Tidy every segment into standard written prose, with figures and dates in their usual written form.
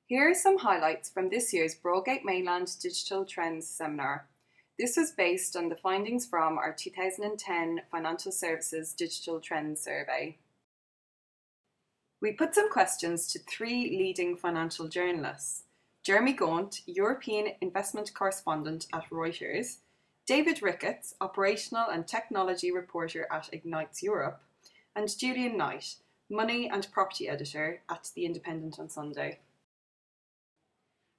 Here are some highlights from this year's Broadgate Mainland Digital Trends Seminar. This was based on the findings from our 2010 Financial Services Digital Trends Survey. We put some questions to 3 leading financial journalists: Jeremy Gaunt, European investment correspondent at Reuters; David Ricketts, operational and technology reporter at Ignites Europe; and Julian Knight, money and property editor at The Independent on Sunday.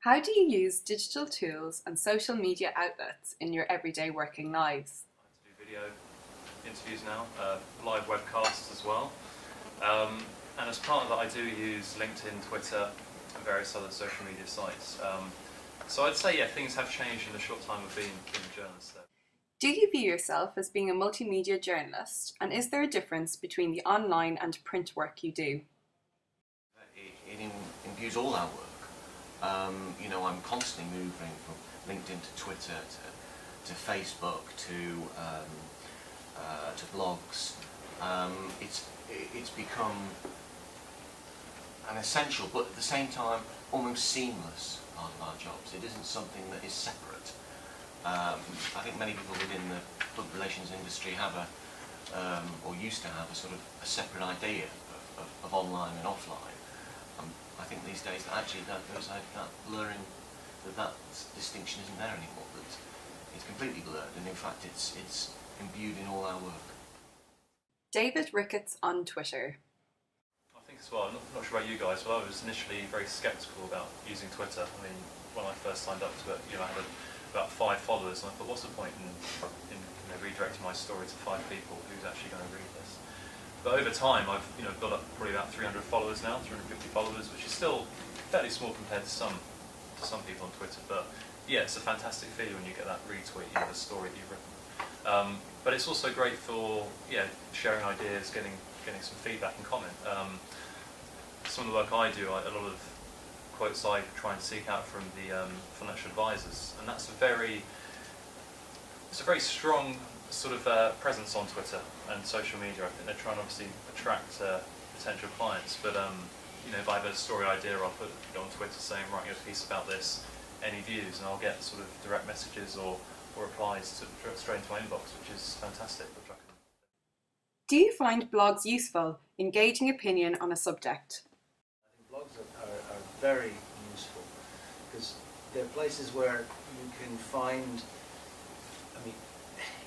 How do you use digital tools and social media outlets in your everyday working lives? I like to do video interviews now, live webcasts as well. And as part of that, I do use LinkedIn, Twitter, and various other social media sites. So I'd say, yeah, things have changed in the short time of being a journalist there. Do you view yourself as being a multimedia journalist, and is there a difference between the online and print work you do? It imbues all our work. I'm constantly moving from LinkedIn to Twitter to Facebook to blogs. It's become an essential, but at the same time, almost seamless part of our jobs. It isn't something that is separate. I think many people within the public relations industry have or used to have a separate idea of online and offline. I think these days that actually that blurring, that distinction isn't there anymore. That it's completely blurred, and in fact it's imbued in all our work. David Ricketts on Twitter. I think as well, I'm not sure about you guys, but I was initially very sceptical about using Twitter. I mean, when I first signed up to it, I had about 5 followers, and I thought, what's the point in redirecting my story to 5 people who's actually going to read this? But over time, I've built up probably about 300 followers now, 350 followers, which is still fairly small compared to some people on Twitter. But yeah, it's a fantastic feeling when you get that retweet, the story that you've written. But it's also great for sharing ideas, getting some feedback and comment. Some of the work I do, a lot of quotes I try and seek out from the financial advisors, and that's a very strong presence on Twitter and social media. I think they're trying to obviously attract potential clients, but if I have a story idea, I'll put it on Twitter saying, write a piece about this, any views, and I'll get direct messages or replies straight into my inbox, which is fantastic. Do you find blogs useful in gauging opinion on a subject? I think blogs are very useful because they're places where you can find,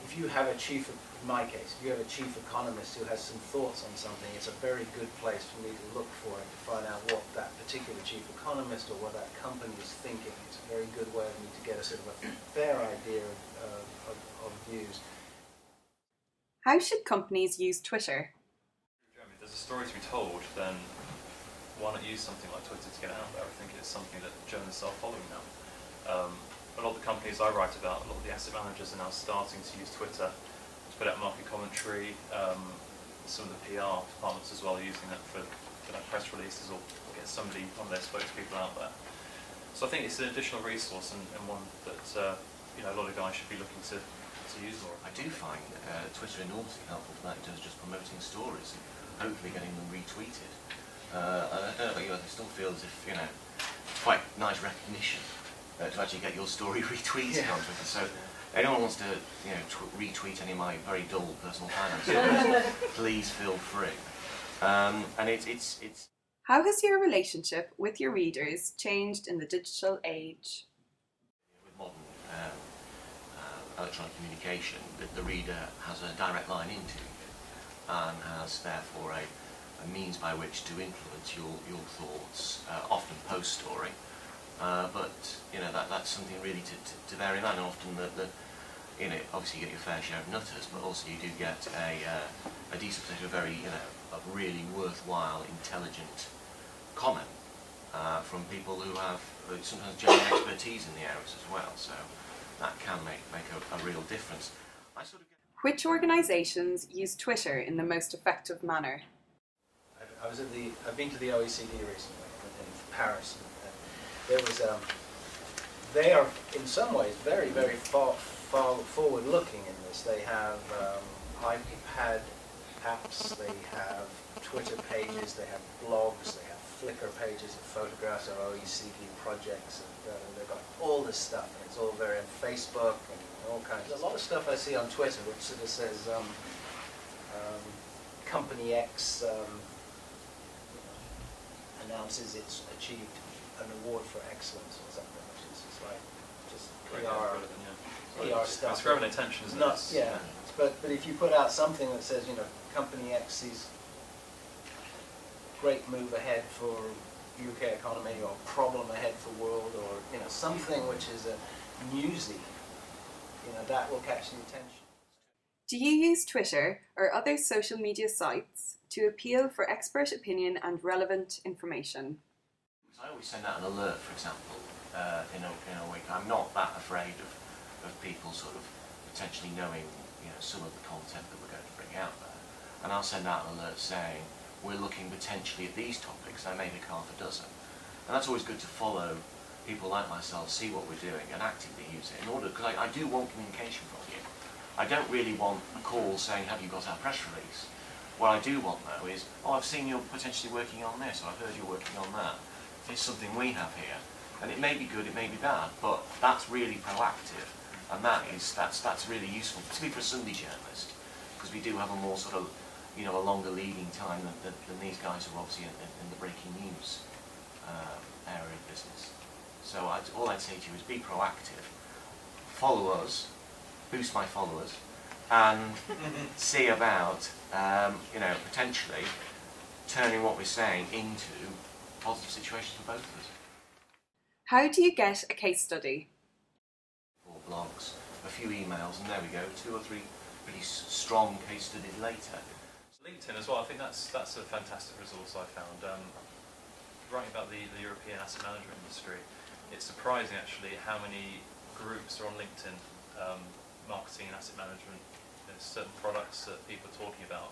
if you have in my case, if you have a chief economist who has some thoughts on something, it's a very good place for me to look for and to find out what that particular chief economist or what that company is thinking. It's a very good way for me to get a fair idea of views. How should companies use Twitter? Jeremy, if there's a story to be told, then why not use something like Twitter to get it out there? I think it's something that journalists are following now. A lot of the companies I write about, a lot of the asset managers are now starting to use Twitter to put out market commentary. Some of the PR departments as well are using that for press releases or get somebody, one of their spokespeople out there. So I think it's an additional resource and one that a lot of guys should be looking to use more. I do find Twitter enormously helpful for that in terms of just promoting stories and hopefully getting them retweeted. I don't know about you, I still feel as if it's quite nice recognition to actually get your story retweeted on Twitter. So anyone wants to retweet any of my very dull personal finance stories, please feel free. And it's. How has your relationship with your readers changed in the digital age? With modern electronic communication, the reader has a direct line into you and has therefore a means by which to influence your thoughts, often post-story. But that's something really to bear in mind. And often obviously you get your fair share of nutters, but also you do get a decent set of a really worthwhile, intelligent comment from people who have sometimes genuine expertise in the areas as well. So that can make a real difference. Which organisations use Twitter in the most effective manner? I've been to the OECD recently in Paris. They are in some ways very, very far forward-looking in this. They have iPad apps, they have Twitter pages, they have blogs, they have Flickr pages of photographs of OECD projects, and they've got all this stuff, and it's all very on Facebook and all kinds. There's a lot of stuff I see on Twitter which sort of says Company X announces it's achieved an award for excellence or something, which is just like just PR stuff. It's grabbing attention, isn't Not, it? yeah, but if you put out something that says, you know, Company X sees great move ahead for UK economy, or problem ahead for world, or, you know, something which is a newsy, you know, that will catch the attention. Do you use Twitter or other social media sites to appeal for expert opinion and relevant information? I always send out an alert, for example, in a week. I'm not that afraid of people sort of potentially knowing, you know, some of the content that we're going to bring out there. And I'll send out an alert saying, we're looking potentially at these topics. I made half a dozen. And that's always good to follow people like myself, see what we're doing, and actively use it in order, because I do want communication from you. I don't really want a call saying, have you got our press release? What I do want, though, is, oh, I've seen you're potentially working on this, or I've heard you're working on that. It's something we have here. And it may be good, it may be bad, but that's really proactive. And that's really useful, particularly for a Sunday journalist, because we do have a more sort of, you know, a longer leading time than these guys who are obviously in the breaking news area of business. So all I'd say to you is be proactive, follow us, boost my followers, and see about, you know, potentially turning what we're saying into positive situations for both of us. How do you get a case study? 4 blogs, a few emails, and there we go, 2 or 3 pretty strong case studies later. LinkedIn as well, I think that's a fantastic resource I found. Writing about the European asset management industry, it's surprising actually how many groups are on LinkedIn, marketing and asset management. There's certain products that people are talking about.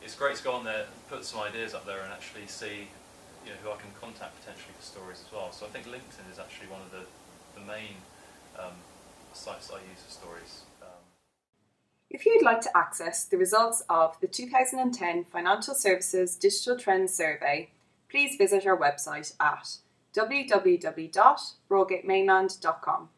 It's great to go on there, put some ideas up there, and actually see, you know, who I can contact potentially for stories as well. So I think LinkedIn is actually one of the main sites that I use for stories. If you'd like to access the results of the 2010 Financial Services Digital Trends Survey, please visit our website at www.broadgatemainland.com.